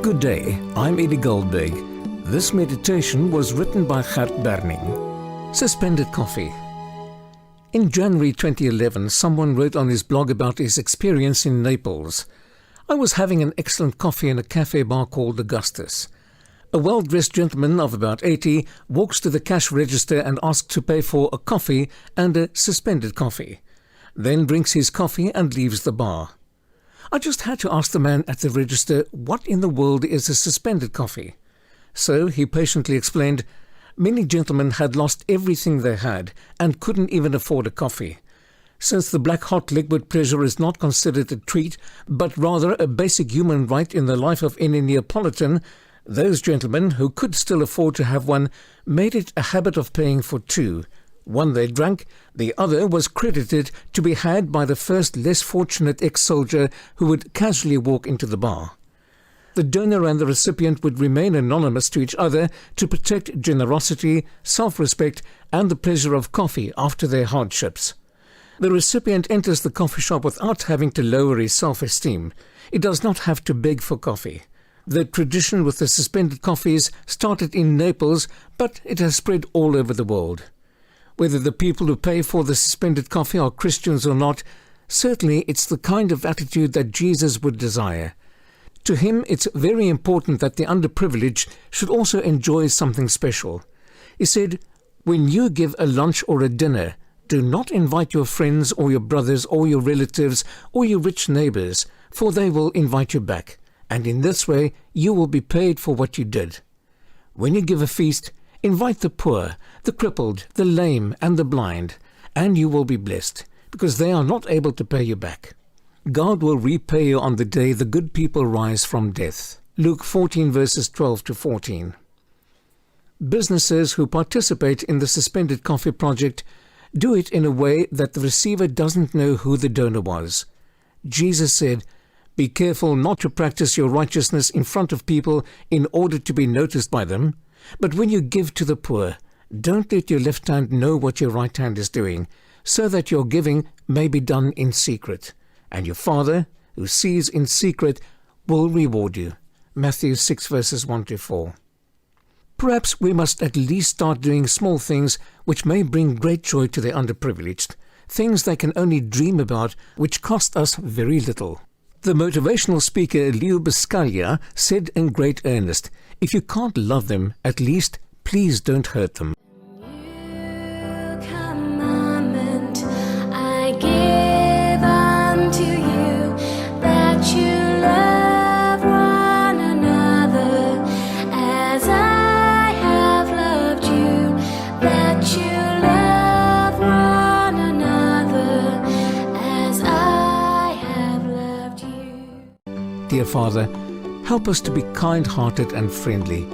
Good day, I'm Eddie Goldberg. This meditation was written by Gert Berning. Suspended coffee. In January 2011, someone wrote on his blog about his experience in Naples. I was having an excellent coffee in a cafe bar called Augustus. A well-dressed gentleman of about 80 walks to the cash register and asks to pay for a coffee and a suspended coffee, then drinks his coffee and leaves the bar. I just had to ask the man at the register what in the world is a suspended coffee. So he patiently explained, many gentlemen had lost everything they had and couldn't even afford a coffee. Since the black hot liquid pleasure is not considered a treat, but rather a basic human right in the life of any Neapolitan, those gentlemen who could still afford to have one made it a habit of paying for two. One they drank, the other was credited to be had by the first less fortunate ex-soldier who would casually walk into the bar. The donor and the recipient would remain anonymous to each other to protect generosity, self-respect, and the pleasure of coffee after their hardships. The recipient enters the coffee shop without having to lower his self-esteem. He does not have to beg for coffee. The tradition with the suspended coffees started in Naples, but it has spread all over the world. Whether the people who pay for the suspended coffee are Christians or not, certainly it's the kind of attitude that Jesus would desire. To him, it's very important that the underprivileged should also enjoy something special. He said, when you give a lunch or a dinner, do not invite your friends or your brothers or your relatives or your rich neighbors, for they will invite you back, and in this way you will be paid for what you did. When you give a feast, invite the poor, the crippled, the lame, and the blind, and you will be blessed, because they are not able to pay you back. God will repay you on the day the good people rise from death. Luke 14 verses 12 to 14. Businesses who participate in the Suspended Coffee Project do it in a way that the receiver doesn't know who the donor was. Jesus said, "Be careful not to practice your righteousness in front of people in order to be noticed by them. But when you give to the poor, don't let your left hand know what your right hand is doing, so that your giving may be done in secret. And your Father, who sees in secret, will reward you." Matthew 6 verses 1 to 4. Perhaps we must at least start doing small things which may bring great joy to the underprivileged, things they can only dream about, which cost us very little. The motivational speaker Leo Buscaglia said in great earnest, if you can't love them, at least please don't hurt them. Dear Father, help us to be kind-hearted and friendly.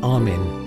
Amen.